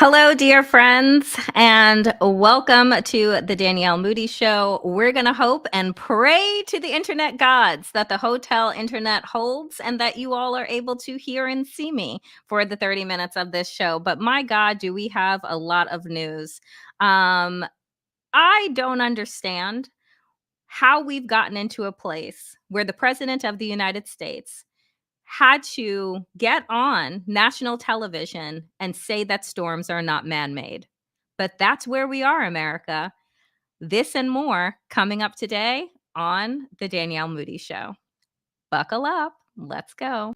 Hello, dear friends, and welcome to the Danielle Moodie Show. We're going to hope and pray to the internet gods that the hotel internet holds and that you all are able to hear and see me for the 30 minutes of this show. But my God, do we have a lot of news. I don't understand how we've gotten into a place where the President of the United States had to get on national television and say that storms are not man-made. But that's where we are, America. This and more coming up today on The Danielle Moodie Show. Buckle up. Let's go.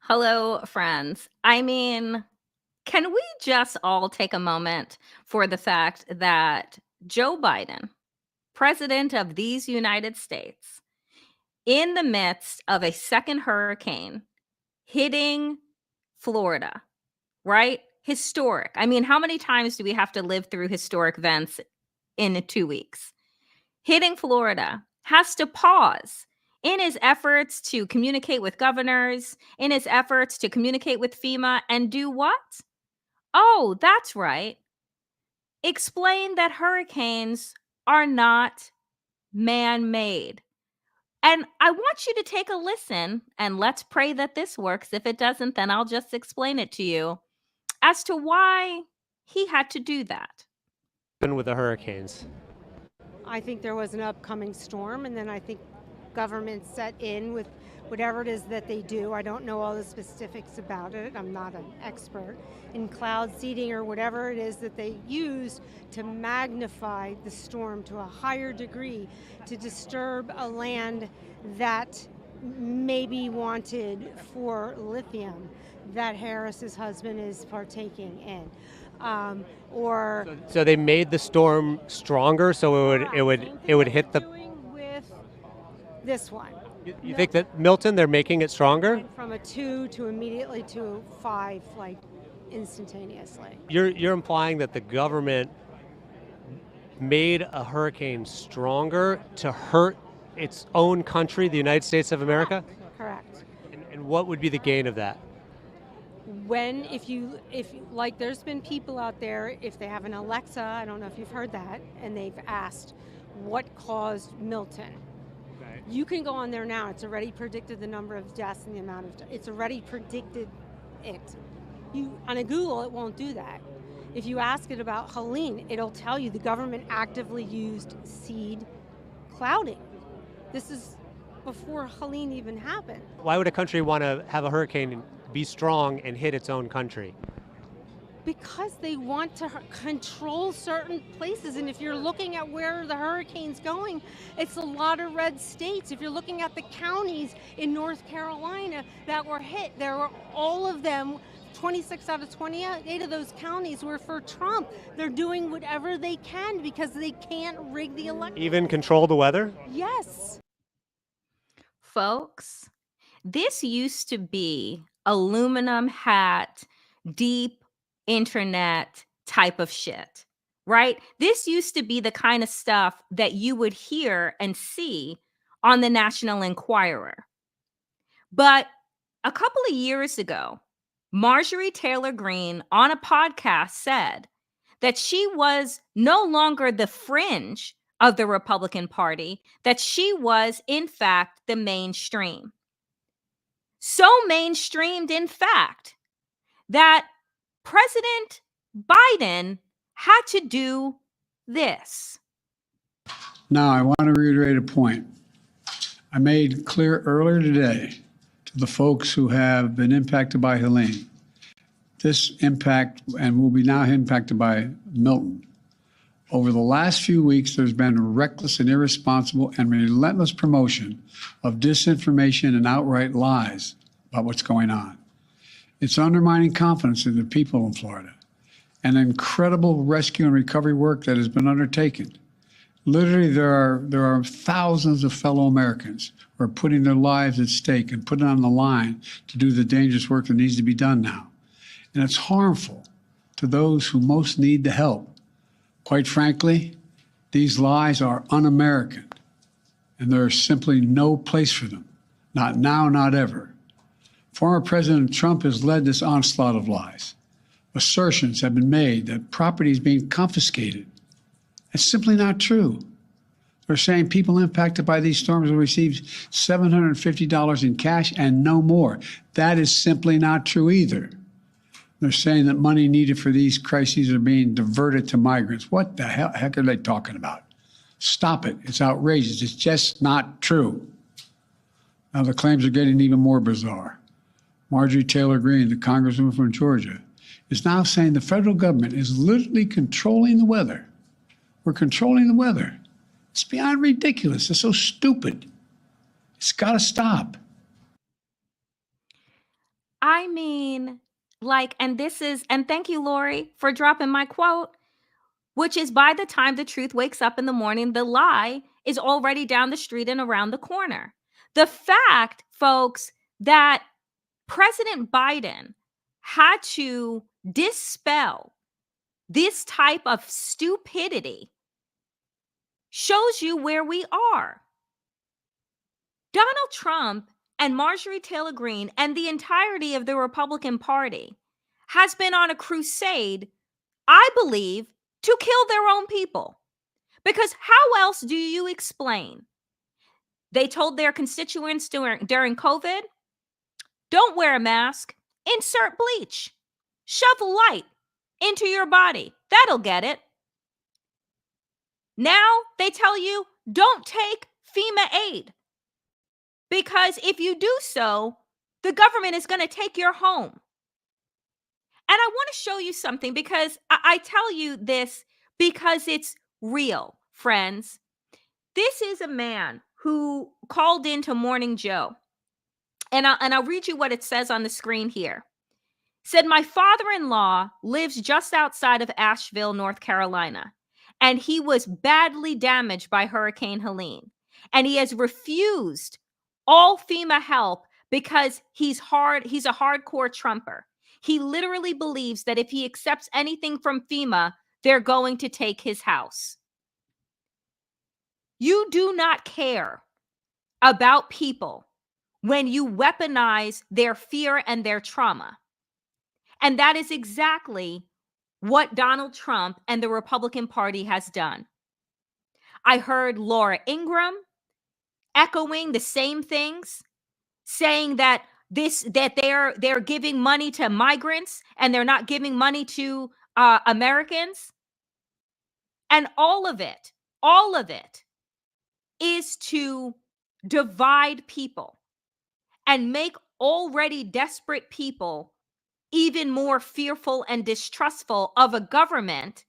Hello, friends. I mean, can we just all take a moment for the fact that Joe Biden, president of these United States, in the midst of a second hurricane hitting Florida, right? Historic. I mean, how many times do we have to live through historic events in 2 weeks? Hitting Florida, has to pause in his efforts to communicate with governors, in his efforts to communicate with FEMA, and do what? Oh, that's right. Explain that hurricanes are not man-made. And I want you to take a listen, and let's pray that this works. If it doesn't, then I'll just explain it to you as to why he had to do that. With the hurricanes, I think there was an upcoming storm, and then I think government set in with whatever it is that they do. I don't know all the specifics about it. I'm not an expert in cloud seeding or whatever it is that they use to magnify the storm to a higher degree to disturb a land that may be wanted for lithium that Harris's husband is partaking in. So they made the storm stronger, so it would hit the. With this one, you think that Milton, they're making it stronger? From a 2 to immediately to 5, like instantaneously. You're implying that the government made a hurricane stronger to hurt its own country, the United States of America? Correct. And what would be the gain of that? If there's been people out there, if they have an Alexa, I don't know if you've heard that, and they've asked what caused Milton. Okay. You can go on there now. It's already predicted the number of deaths and the amount of, it's already predicted it. On a Google, it won't do that. If you ask it about Helene, it'll tell you the government actively used seed clouding. This is before Helene even happened. Why would a country want to have a hurricane be strong and hit its own country? Because they want to control certain places, and if you're looking at where the hurricane's going, it's a lot of red states. If you're looking at the counties in North Carolina that were hit, there were all of them, 26 out of 28 of those counties were for Trump. They're doing whatever they can because they can't rig the election. Even control the weather? Yes. Folks, this used to be aluminum hat, deep internet type of shit, right? This used to be the kind of stuff that you would hear and see on the National Enquirer. But a couple of years ago, Marjorie Taylor Greene on a podcast said that she was no longer the fringe of the Republican Party, that she was, in fact, the mainstream. So mainstreamed, in fact, that President Biden had to do this. Now, I want to reiterate a point I made clear earlier today to the folks who have been impacted by Helene. This impact, and will be now impacted by Milton. Over the last few weeks, there's been a reckless and irresponsible and relentless promotion of disinformation and outright lies about what's going on. It's undermining confidence in the people in Florida and incredible rescue and recovery work that has been undertaken. Literally, there are thousands of fellow Americans who are putting their lives at stake and putting on the line to do the dangerous work that needs to be done now. And it's harmful to those who most need the help. Quite frankly, these lies are un-American, and there is simply no place for them. Not now, not ever. Former President Trump has led this onslaught of lies. Assertions have been made that property is being confiscated. It's simply not true. They're saying people impacted by these storms will receive $750 in cash and no more. That is simply not true either. They're saying that money needed for these crises are being diverted to migrants. What the heck are they talking about? Stop it. It's outrageous. It's just not true. Now the claims are getting even more bizarre. Marjorie Taylor Greene, the congresswoman from Georgia, is now saying the federal government is literally controlling the weather. We're controlling the weather. It's beyond ridiculous. It's so stupid. It's got to stop. I mean, and thank you, Lori, for dropping my quote, which is, by the time the truth wakes up in the morning, the lie is already down the street and around the corner. The fact, folks, that President Biden had to dispel this type of stupidity shows you where we are. Donald Trump and Marjorie Taylor Greene and the entirety of the Republican Party has been on a crusade, I believe, to kill their own people. Because how else do you explain? They told their constituents during COVID, don't wear a mask, insert bleach, shove light into your body. That'll get it. Now they tell you, don't take FEMA aid, because if you do so, the government is going to take your home. And I want to show you something, because I tell you this because it's real, friends. This is a man who called into Morning Joe. And I'll read you what it says on the screen here. Said, my father-in-law lives just outside of Asheville, North Carolina, and he was badly damaged by Hurricane Helene. And he has refused all FEMA help because he's a hardcore Trumper. He literally believes that if he accepts anything from FEMA, they're going to take his house. You do not care about people when you weaponize their fear and their trauma. And that is exactly what Donald Trump and the Republican Party has done. I heard Laura Ingraham echoing the same things, saying that they're giving money to migrants and they're not giving money to Americans. And all of it is to divide people and make already desperate people even more fearful and distrustful of a government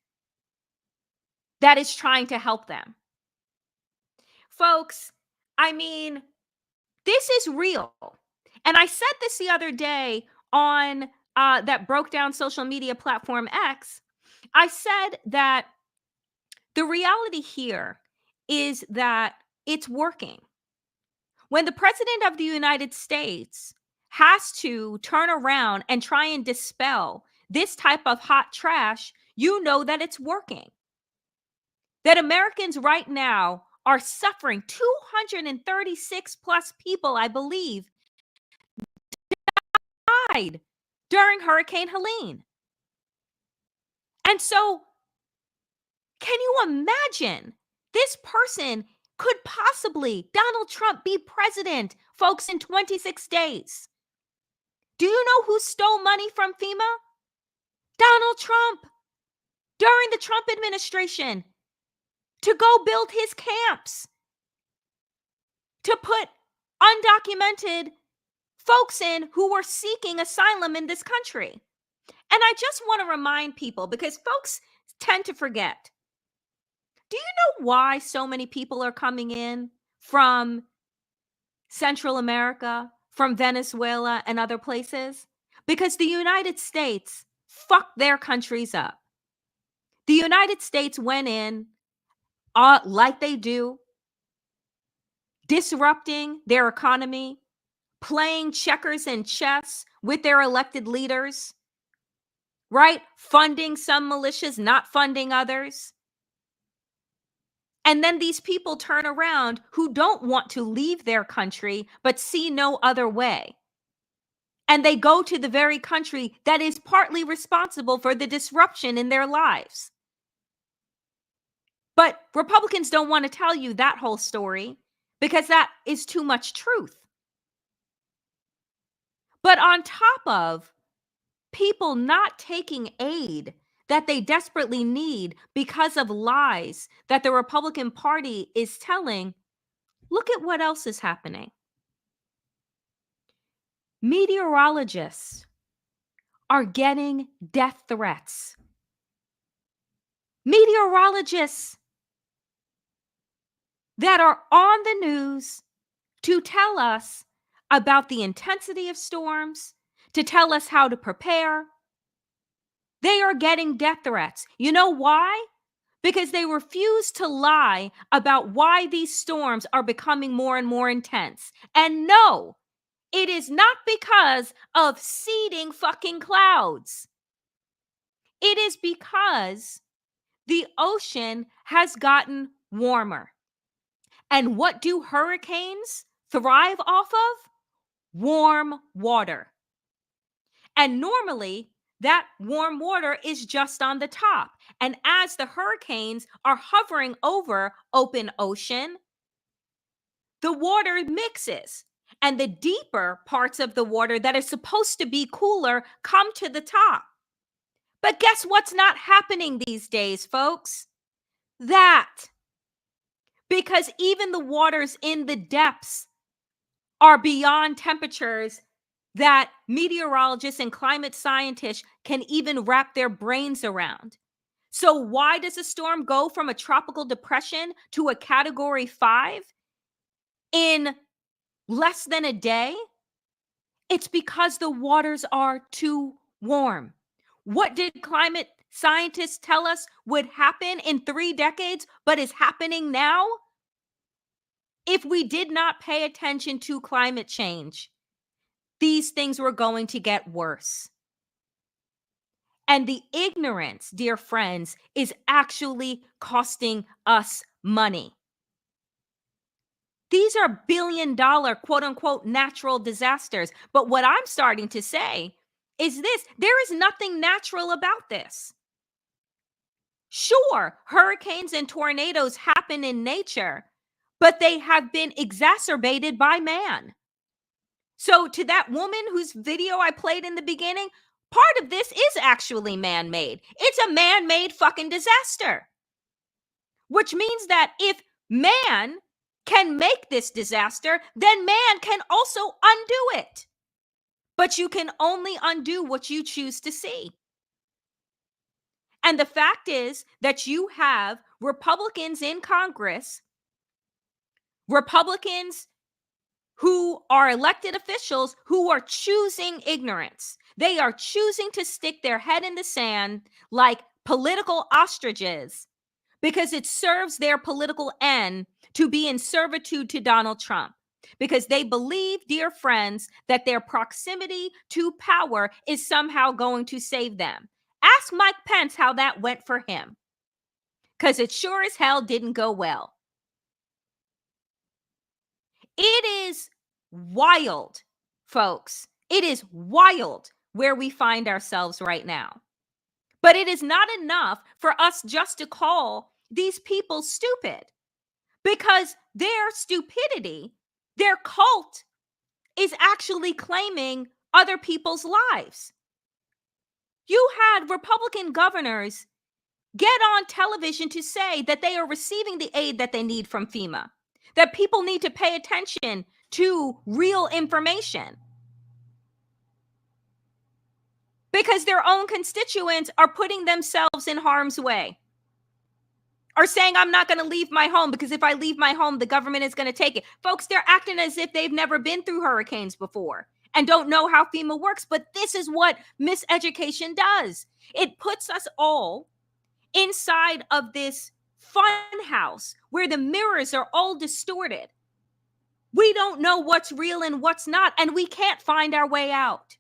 that is trying to help them. Folks, I mean, this is real. And I said this the other day on that broke down social media platform X. I said that the reality here is that it's working. When the president of the United States has to turn around and try and dispel this type of hot trash, you know that it's working. That Americans right now are suffering. 236 plus people, I believe, died during Hurricane Helene. And so, can you imagine this person could possibly, Donald Trump, be president, folks, in 26 days? Do you know who stole money from FEMA? Donald Trump, during the Trump administration, to go build his camps, to put undocumented folks in who were seeking asylum in this country. And I just want to remind people, because folks tend to forget. Do you know why so many people are coming in from Central America, from Venezuela and other places? because the United States fucked their countries up. The United States went in, like they do, disrupting their economy, playing checkers and chess with their elected leaders, right? Funding some militias, not funding others. And then these people turn around who don't want to leave their country, but see no other way. And they go to the very country that is partly responsible for the disruption in their lives. But Republicans don't want to tell you that whole story because that is too much truth. But on top of people not taking aid that they desperately need because of lies that the Republican Party is telling, look at what else is happening. Meteorologists are getting death threats. Meteorologists that are on the news to tell us about the intensity of storms, to tell us how to prepare. They are getting death threats. You know why? Because they refuse to lie about why these storms are becoming more and more intense. And no, it is not because of seeding fucking clouds. It is because the ocean has gotten warmer. And what do hurricanes thrive off of? Warm water. And normally, that warm water is just on the top. And as the hurricanes are hovering over open ocean, the water mixes. And the deeper parts of the water that are supposed to be cooler come to the top. But guess what's not happening these days, folks? That. Because even the waters in the depths are beyond temperatures that meteorologists and climate scientists can even wrap their brains around. So why does a storm go from a tropical depression to a category 5 in less than a day? It's because the waters are too warm. What did climate scientists tell us would happen in 3 decades, but is happening now? If we did not pay attention to climate change, these things were going to get worse. And the ignorance, dear friends, is actually costing us money. These are billion-dollar, quote unquote, natural disasters. But what I'm starting to say is this: there is nothing natural about this. Sure, hurricanes and tornadoes happen in nature, but they have been exacerbated by man. So to that woman whose video I played in the beginning, part of this is actually man-made. It's a man-made fucking disaster. Which means that if man can make this disaster, then man can also undo it. But you can only undo what you choose to see. And the fact is that you have Republicans in Congress, Republicans who are elected officials who are choosing ignorance. They are choosing to stick their head in the sand like political ostriches because it serves their political end to be in servitude to Donald Trump. Because they believe, dear friends, that their proximity to power is somehow going to save them. Ask Mike Pence how that went for him. Because it sure as hell didn't go well. It is wild, folks. It is wild where we find ourselves right now. But it is not enough for us just to call these people stupid, because their stupidity, their cult, is actually claiming other people's lives. You had Republican governors get on television to say that they are receiving the aid that they need from FEMA, that people need to pay attention to real information because their own constituents are putting themselves in harm's way, or saying, I'm not going to leave my home because if I leave my home, the government is going to take it. Folks, they're acting as if they've never been through hurricanes before. and don't know how FEMA works. But this is what miseducation does. It puts us all inside of this fun house where the mirrors are all distorted. We don't know what's real and what's not, and we can't find our way out.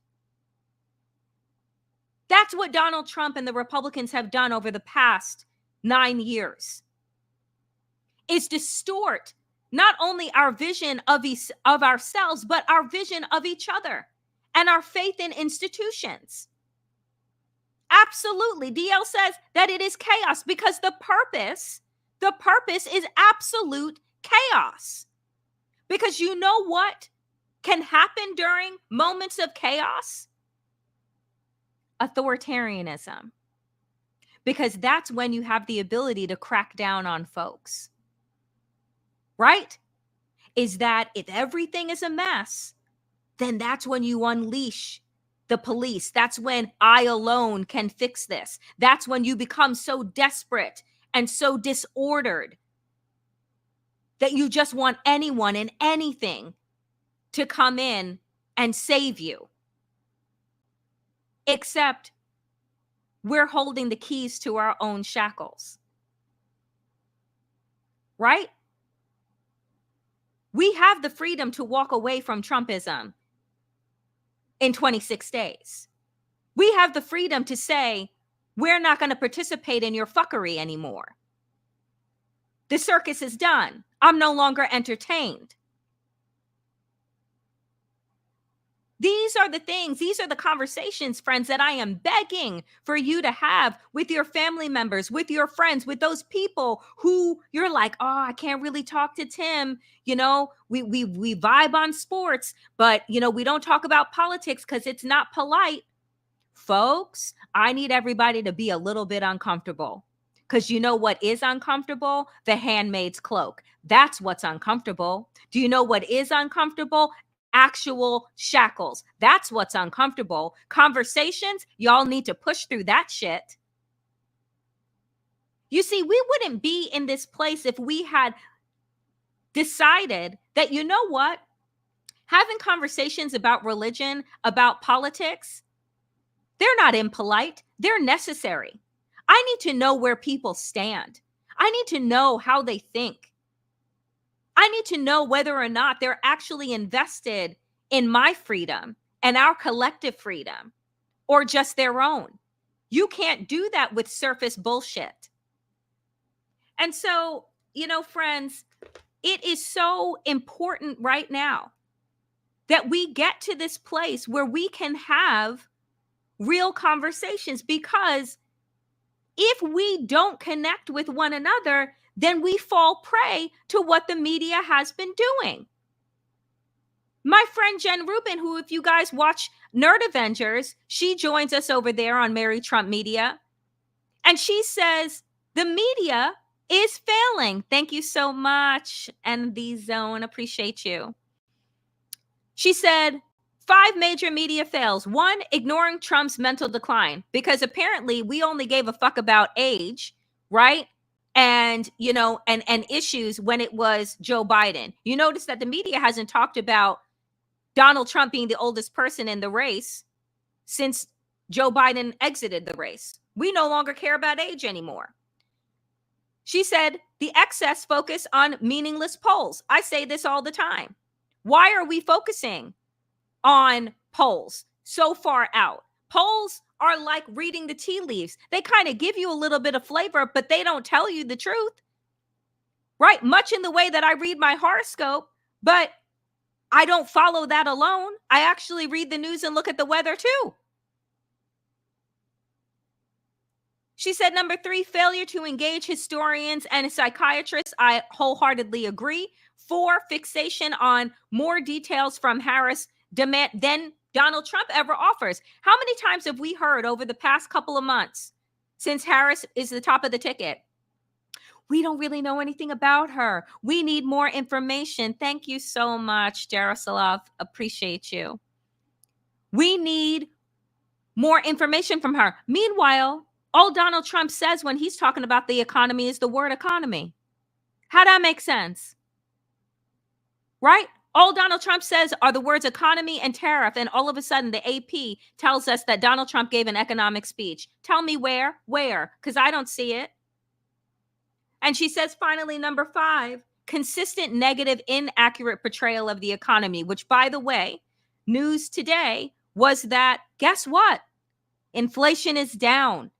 That's what Donald Trump and the Republicans have done over the past 9 years, is distort not only our vision of ourselves, but our vision of each other and our faith in institutions. Absolutely. DL says that it is chaos because the purpose is absolute chaos. Because you know what can happen during moments of chaos? Authoritarianism. Because that's when you have the ability to crack down on folks. Right? Is that if everything is a mess, then that's when you unleash the police. That's when I alone can fix this. That's when you become so desperate and so disordered that you just want anyone and anything to come in and save you. Except we're holding the keys to our own shackles. Right? We have the freedom to walk away from Trumpism in 26 days. We have the freedom to say, we're not going to participate in your fuckery anymore. The circus is done. I'm no longer entertained. These are the things, these are the conversations, friends, that I am begging for you to have with your family members, with your friends, with those people who you're like, oh, I can't really talk to Tim. You know, we vibe on sports, but, you know, we don't talk about politics because it's not polite. Folks, I need everybody to be a little bit uncomfortable. Because you know what is uncomfortable? The handmaid's cloak. That's what's uncomfortable. Do you know what is uncomfortable? Actual shackles. That's what's uncomfortable. Conversations, y'all need to push through that shit. You see, we wouldn't be in this place if we had decided that, you know what? Having conversations about religion, about politics, they're not impolite. They're necessary. I need to know where people stand. I need to know how they think. I need to know whether or not they're actually invested in my freedom and our collective freedom, or just their own. You can't do that with surface bullshit. And so, you know, friends, it is so important right now that we get to this place where we can have real conversations, because if we don't connect with one another, then we fall prey to what the media has been doing. My friend Jen Rubin, who, if you guys watch Nerd Avengers, she joins us over there on Mary Trump Media. And she says, the media is failing. Thank you so much, ND Zone. Appreciate you. She said, 5 major media fails. 1, ignoring Trump's mental decline, because apparently we only gave a fuck about age, right? And, you know, and issues when it was Joe Biden. You notice that the media hasn't talked about Donald Trump being the oldest person in the race since Joe Biden exited the race. We no longer care about age anymore. She said, the excess focus on meaningless polls. I say this all the time. Why are we focusing on polls so far out? Polls are like reading the tea leaves. They kind of give you a little bit of flavor, but they don't tell you the truth, right? Much in the way that I read my horoscope, but I don't follow that alone. I actually read the news and look at the weather too. She said, number 3, failure to engage historians and psychiatrists. I wholeheartedly agree. 4, fixation on more details from Harris than Donald Trump ever offers. How many times have we heard over the past couple of months since Harris is the top of the ticket? We don't really know anything about her. We need more information. Thank you so much, Jaroslav. Appreciate you. We need more information from her. Meanwhile, all Donald Trump says when he's talking about the economy is the word economy. How that make sense? Right? All Donald Trump says are the words economy and tariff, and all of a sudden the AP tells us that Donald Trump gave an economic speech. Tell me where? Where? Because I don't see it. And she says, finally, number 5, consistent negative, inaccurate portrayal of the economy, which, by the way, news today was that, guess what? Inflation is down,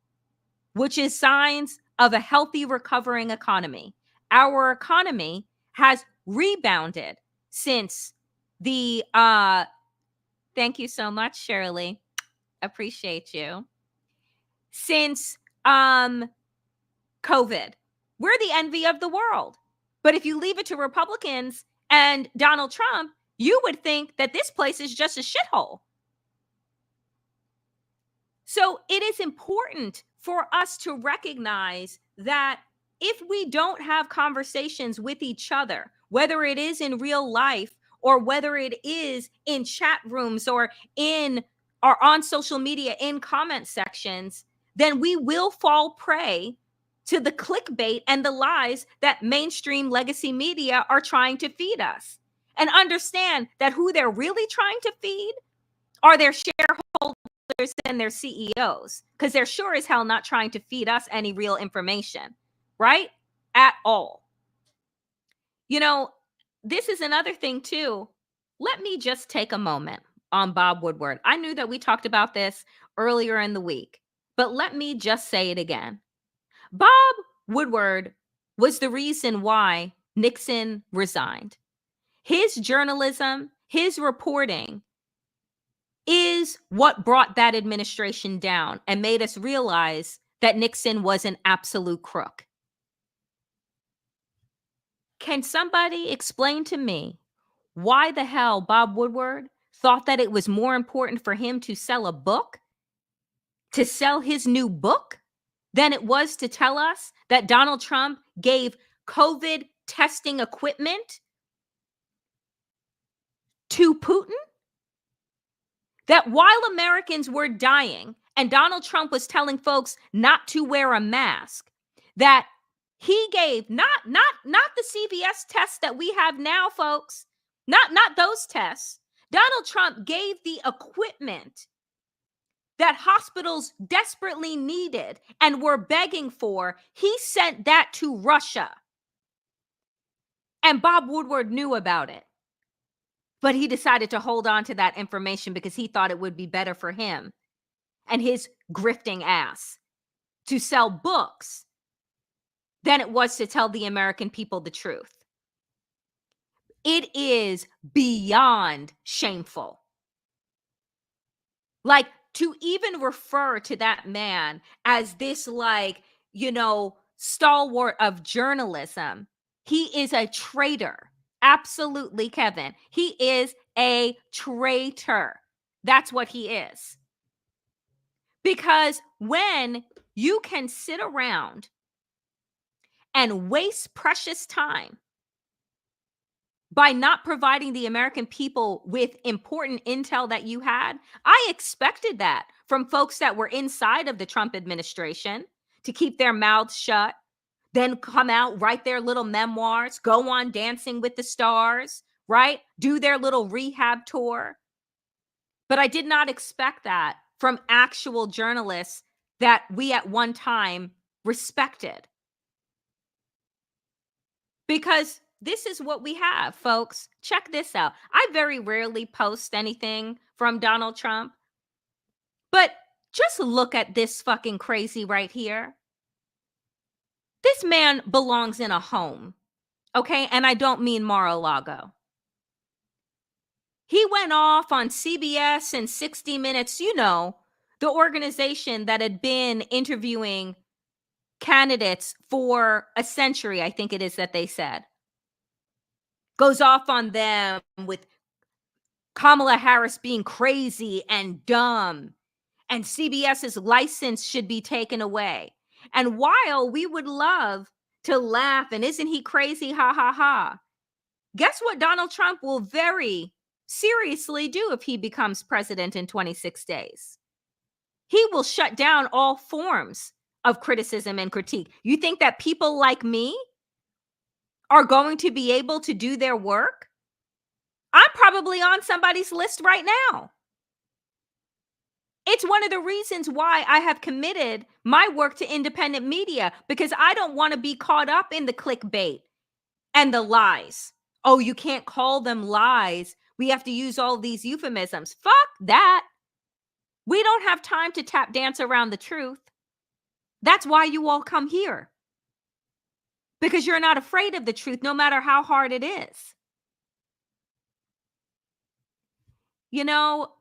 which is signs of a healthy, recovering economy. Our economy has rebounded since the, thank you so much, Shirley. Appreciate you. Since COVID. We're the envy of the world. But if you leave it to Republicans and Donald Trump, you would think that this place is just a shithole. So it is important for us to recognize that if we don't have conversations with each other, whether it is in real life or whether it is in chat rooms or on social media in comment sections, then we will fall prey to the clickbait and the lies that mainstream legacy media are trying to feed us. And understand that who they're really trying to feed are their shareholders and their CEOs, because they're sure as hell not trying to feed us any real information, right? At all. You know, this is another thing too. Let me just take a moment on Bob Woodward. I knew that we talked about this earlier in the week, but let me just say it again. Bob Woodward was the reason why Nixon resigned. His journalism, his reporting is what brought that administration down and made us realize that Nixon was an absolute crook. Can somebody explain to me why the hell Bob Woodward thought that it was more important for him to sell a book, to sell his new book, than it was to tell us that Donald Trump gave COVID testing equipment to Putin? That while Americans were dying and Donald Trump was telling folks not to wear a mask, that he gave not the CVS tests that we have now, folks, not those tests. Donald Trump gave the equipment that hospitals desperately needed and were begging for. He sent that to Russia. And Bob Woodward knew about it. But he decided to hold on to that information because he thought it would be better for him and his grifting ass to sell books than it was to tell the American people the truth. It is beyond shameful. Like, to even refer to that man as this, like, stalwart of journalism, he is a traitor. Absolutely, Kevin. He is a traitor. That's what he is. Because when you can sit around and waste precious time by not providing the American people with important intel that you had, I expected that from folks that were inside of the Trump administration to keep their mouths shut, then come out, write their little memoirs, go on Dancing with the Stars, right? Do their little rehab tour. But I did not expect that from actual journalists that we at one time respected. Because this is what we have, folks. Check this out. I very rarely post anything from Donald Trump, but just look at this fucking crazy right here. This man belongs in a home, okay? And I don't mean Mar-a-Lago. He went off on CBS and 60 Minutes, the organization that had been interviewing candidates for a century, I think it is that they said. Goes off on them with Kamala Harris being crazy and dumb, and CBS's license should be taken away. And while we would love to laugh and isn't he crazy, ha ha ha, guess what Donald Trump will very seriously do if he becomes president in 26 days? He will shut down all forms of criticism and critique. You think that people like me are going to be able to do their work I'm probably on somebody's list right now. It's one of the reasons why I have committed my work to independent media, because I don't want to be caught up in the clickbait and the lies. Oh, you can't call them lies. We have to use all these euphemisms. Fuck that. We don't have time to tap dance around the truth. That's why you all come here. Because you're not afraid of the truth, no matter how hard it is. You know,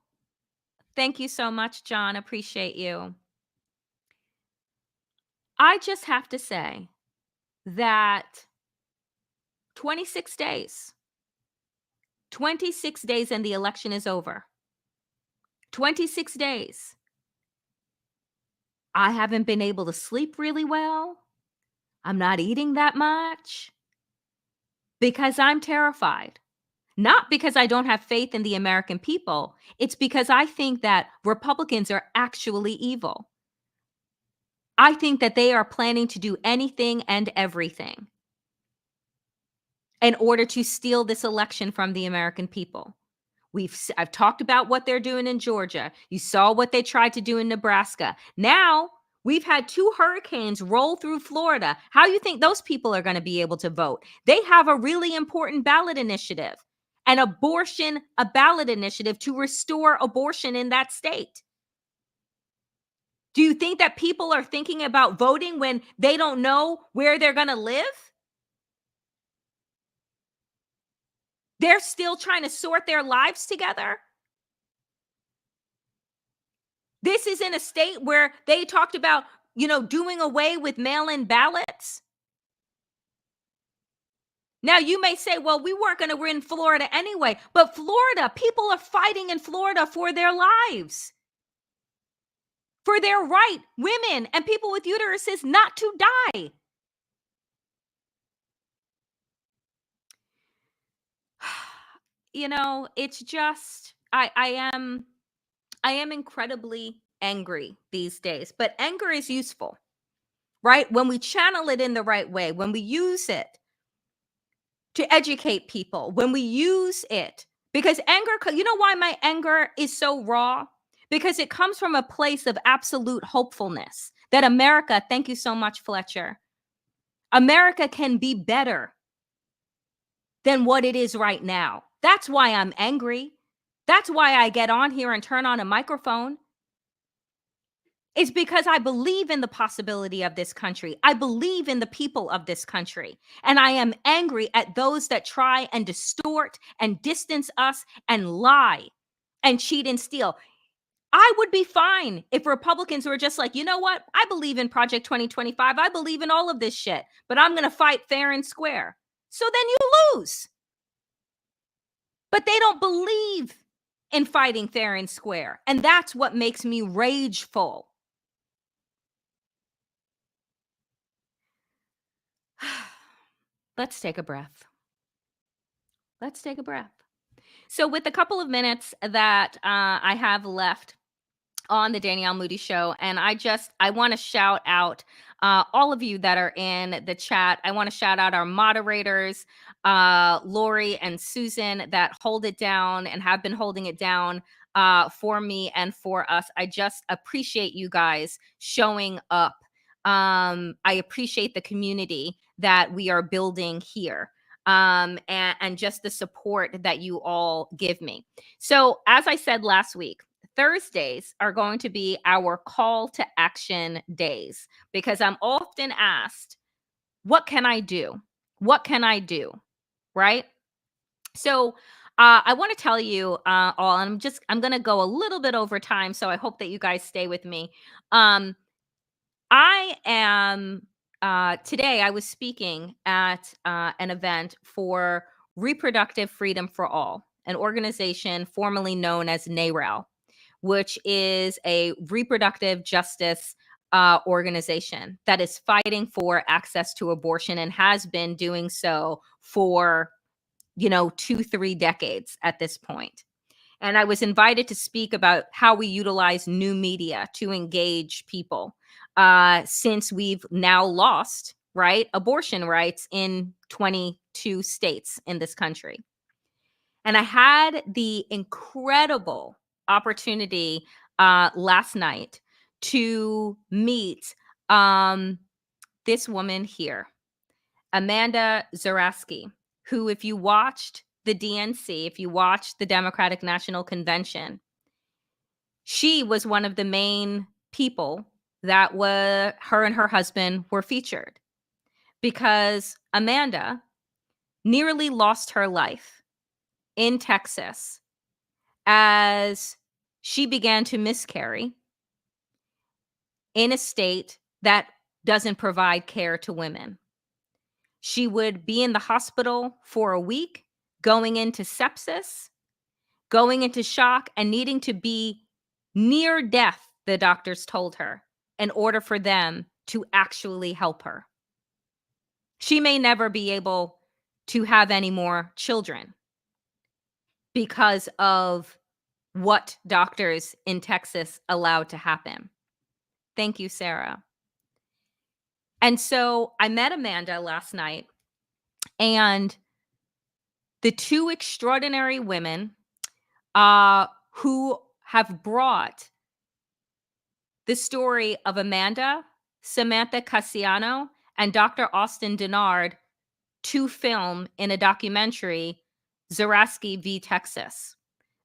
thank you so much, John. Appreciate you. I just have to say that 26 days, 26 days and the election is over. 26 days. I haven't been able to sleep really well. I'm not eating that much because I'm terrified. Not because I don't have faith in the American people. It's because I think that Republicans are actually evil. I think that they are planning to do anything and everything in order to steal this election from the American people. I've talked about what they're doing in Georgia. You saw what they tried to do in Nebraska. Now we've had 2 hurricanes roll through Florida. How do you think those people are going to be able to vote? They have a really important ballot initiative, a ballot initiative to restore abortion in that state. Do you think that people are thinking about voting when they don't know where they're going to live? They're still trying to sort their lives together. This is in a state where they talked about, doing away with mail-in ballots. Now, you may say, well, we weren't going to win Florida anyway, but Florida, people are fighting in Florida for their lives, for their right, women and people with uteruses not to die. It's just, I am incredibly angry these days, but anger is useful, right? When we channel it in the right way, when we use it to educate people, when we use it, because anger, you know why my anger is so raw? Because it comes from a place of absolute hopefulness that America, thank you so much, Fletcher, America can be better than what it is right now. That's why I'm angry. That's why I get on here and turn on a microphone. It's because I believe in the possibility of this country. I believe in the people of this country. And I am angry at those that try and distort and distance us and lie and cheat and steal. I would be fine if Republicans were just like, you know what? I believe in Project 2025. I believe in all of this shit, but I'm going to fight fair and square. So then you lose. But they don't believe in fighting fair and square. And that's what makes me rageful. Let's take a breath. Let's take a breath. So with a couple of minutes that I have left on the Danielle Moodie Show, and I want to shout out all of you that are in the chat. I want to shout out our moderators, Lori and Susan, that hold it down and have been holding it down for me and for us. I just appreciate you guys showing up. I appreciate the community that we are building here. And just the support that you all give me. So as I said last week, Thursdays are going to be our call to action days, because I'm often asked, what can I do? What can I do? Right? So I want to tell you all, and I'm going to go a little bit over time, so I hope that you guys stay with me. I am today I was speaking at an event for Reproductive Freedom for All, an organization formerly known as NARAL, which is a reproductive justice organization that is fighting for access to abortion and has been doing so for 2-3 decades at this point. And I was invited to speak about how we utilize new media to engage people since we've now lost, abortion rights in 22 states in this country. And I had the incredible opportunity last night to meet this woman here, Amanda Zaraski, who, if you watched the DNC, if you watched the Democratic National Convention, she was one of the main people that her and her husband were featured, because Amanda nearly lost her life in Texas as she began to miscarry in a state that doesn't provide care to women. She would be in the hospital for a week, going into sepsis, going into shock, and needing to be near death, the doctors told her, in order for them to actually help her. She may never be able to have any more children because of what doctors in Texas allowed to happen. Thank you, Sarah. And so I met Amanda last night, and the two extraordinary women who have brought the story of Amanda, Samantha Cassiano, and Dr. Austin Dennard to film in a documentary, Zaraski v. Texas.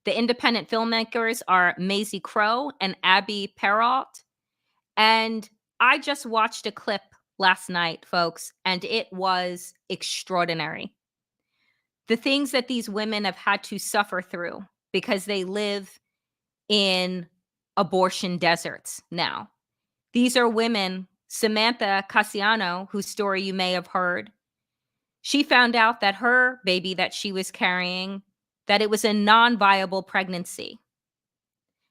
The independent filmmakers are Maisie Crow and Abby Perrault. And I just watched a clip last night, folks, and it was extraordinary. The things that these women have had to suffer through because they live in abortion deserts now. These are women, Samantha Cassiano, whose story you may have heard. She found out that her baby that she was carrying, that it was a non-viable pregnancy.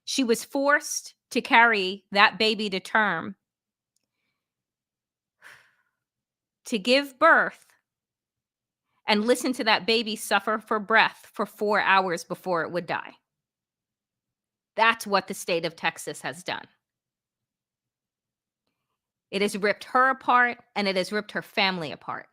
She was forced to carry that baby to term, to give birth, and listen to that baby suffer for breath for 4 hours before it would die. That's what the state of Texas has done. It has ripped her apart, and it has ripped her family apart.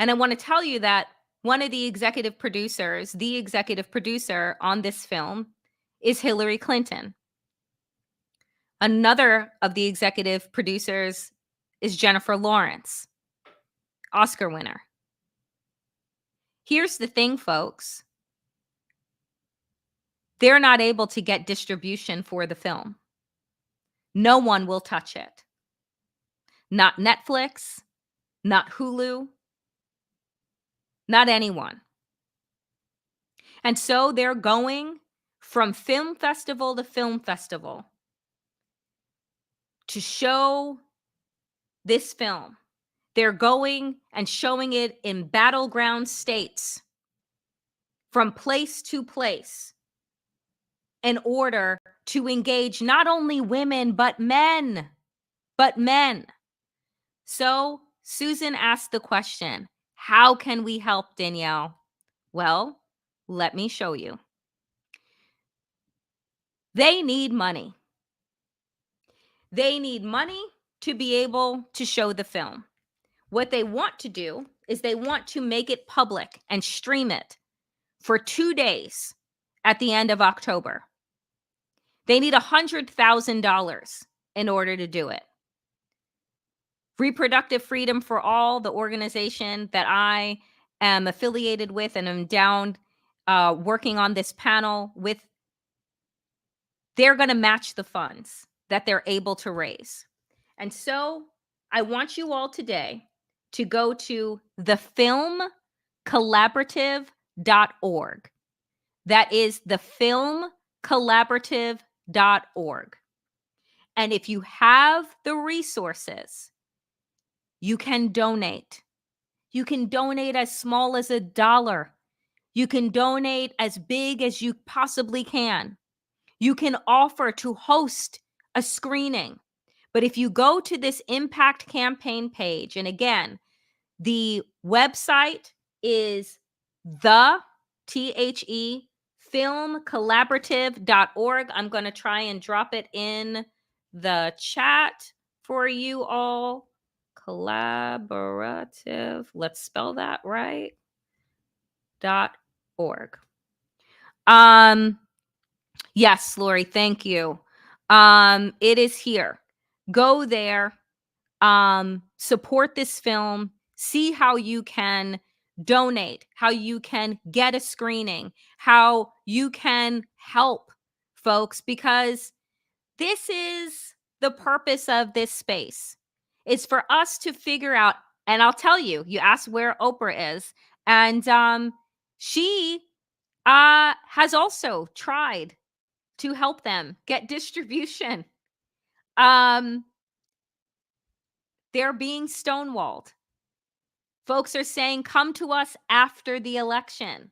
And I want to tell you that one of the executive producers, the executive producer on this film, is Hillary Clinton. Another of the executive producers is Jennifer Lawrence, Oscar winner. Here's the thing, folks. They're not able to get distribution for the film. No one will touch it. Not Netflix, not Hulu, not anyone. And so they're going from film festival to film festival to show this film. They're going and showing it in battleground states from place to place in order to engage not only women, but men. So Susan asked the question, how can we help, Danielle? Well, let me show you. They need money. They need money to be able to show the film. What they want to do is they want to make it public and stream it for 2 days at the end of October. They need $100,000 in order to do it. Reproductive Freedom for All, the organization that I am affiliated with and am down working on this panel with, they're going to match the funds that they're able to raise. And so I want you all today to go to thefilmcollaborative.org. That is thefilmcollaborative.org. And if you have the resources, you can donate. You can donate as small as $1. You can donate as big as you possibly can. You can offer to host a screening. But if you go to this impact campaign page, and again, the website is filmcollaborative.org. I'm going to try and drop it in the chat for you all. Collaborative. Let's spell that right. Yes, Lori, thank you. It is here. Go there, support this film, see how you can donate, how you can get a screening, how you can help folks, because this is the purpose of this space. It's for us to figure out, and I'll tell you, you asked where Oprah is, and she has also tried to help them get distribution. They're being stonewalled. Folks are saying, come to us after the election.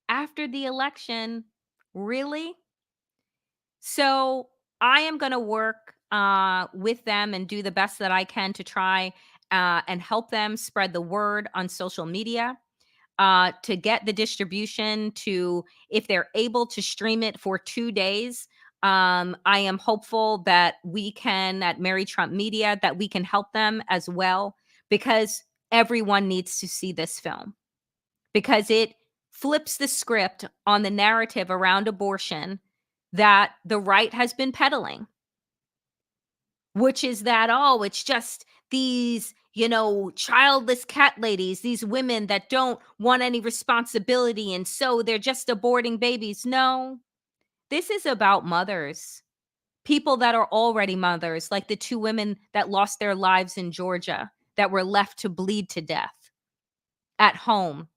After the election, really? So I am going to work with them and do the best that I can to try and help them spread the word on social media. To get the distribution to, if they're able to stream it for 2 days, I am hopeful that we can, at Mary Trump Media, that we can help them as well, because everyone needs to see this film, because it flips the script on the narrative around abortion that the right has been peddling, which is that, oh, it's just these, childless cat ladies, these women that don't want any responsibility, and so they're just aborting babies. No, this is about mothers, people that are already mothers, like the 2 women that lost their lives in Georgia, that were left to bleed to death at home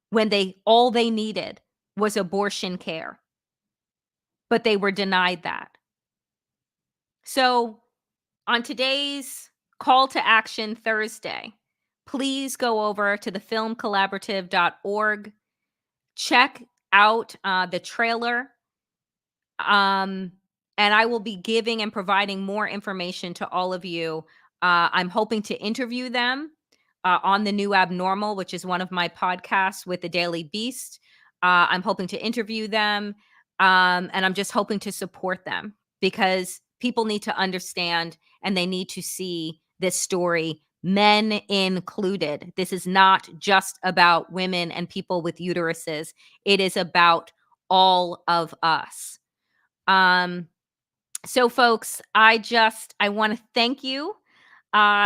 when all they needed was abortion care, but they were denied that. So on today's Call to Action Thursday, please go over to thefilmcollaborative.org. Check out the trailer. And I will be giving and providing more information to all of you. I'm hoping to interview them on The New Abnormal, which is one of my podcasts with the Daily Beast. I'm hoping to interview them. And I'm just hoping to support them, because people need to understand and they need to see this story, men included. This is not just about women and people with uteruses. It is about all of us. So folks, I want to thank you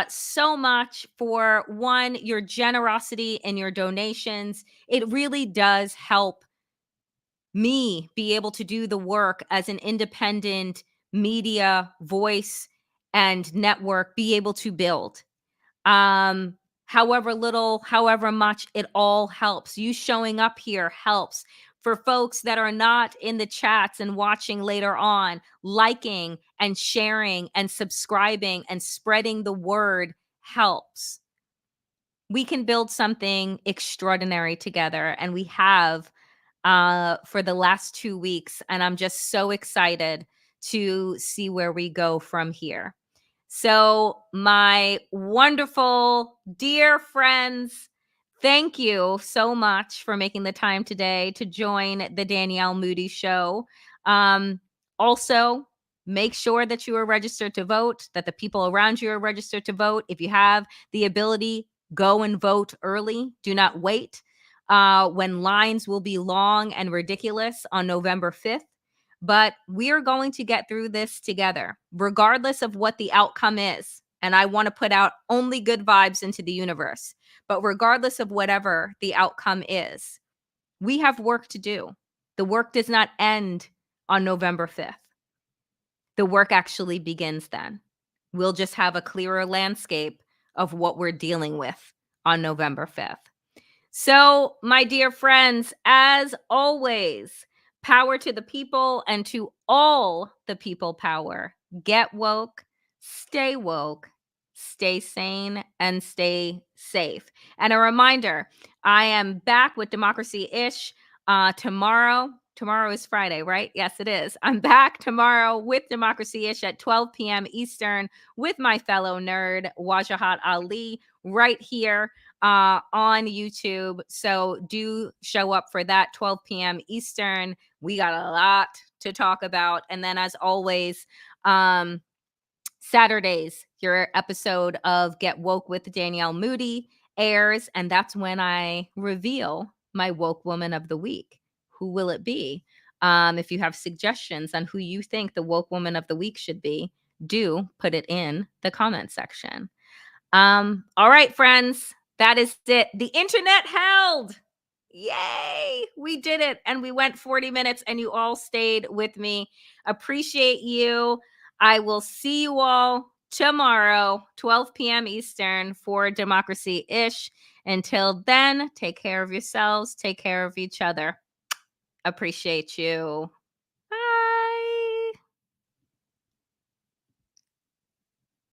so much for, one, your generosity and your donations. It really does help me be able to do the work as an independent media voice and network, be able to build. However little, however much, it all helps. You showing up here helps. For folks that are not in the chats and watching later on, liking and sharing and subscribing and spreading the word helps. We can build something extraordinary together, and we have for the last 2 weeks, and I'm just so excited to see where we go from here. So, my wonderful, dear friends, thank you so much for making the time today to join the Danielle Moodie Show. Also, make sure that you are registered to vote, that the people around you are registered to vote. If you have the ability, go and vote early. Do not wait when lines will be long and ridiculous on November 5th. But we are going to get through this together, regardless of what the outcome is. And I want to put out only good vibes into the universe. But regardless of whatever the outcome is, we have work to do. The work does not end on November 5th. The work actually begins then. We'll just have a clearer landscape of what we're dealing with on November 5th. So, my dear friends, as always, power to the people and to all the people power. Get woke, stay sane, and stay safe. And a reminder, I am back with Democracy-ish tomorrow. Tomorrow is Friday, right? Yes, it is. I'm back tomorrow with Democracy-ish at 12 p.m. Eastern with my fellow nerd, Wajahat Ali, right here on YouTube. So do show up for that, 12 p.m. Eastern. We got a lot to talk about. And then, as always, Saturdays, your episode of Get Woke with Danielle Moodie airs, and that's when I reveal my woke woman of the week? Who will it be? If you have suggestions on who you think the woke woman of the week should be, do put it in the comment section. All right, friends, that is it. The internet held. Yay! We did it. And we went 40 minutes and you all stayed with me. Appreciate you. I will see you all tomorrow, 12 p.m. Eastern, for Democracy-ish. Until then, take care of yourselves. Take care of each other. Appreciate you.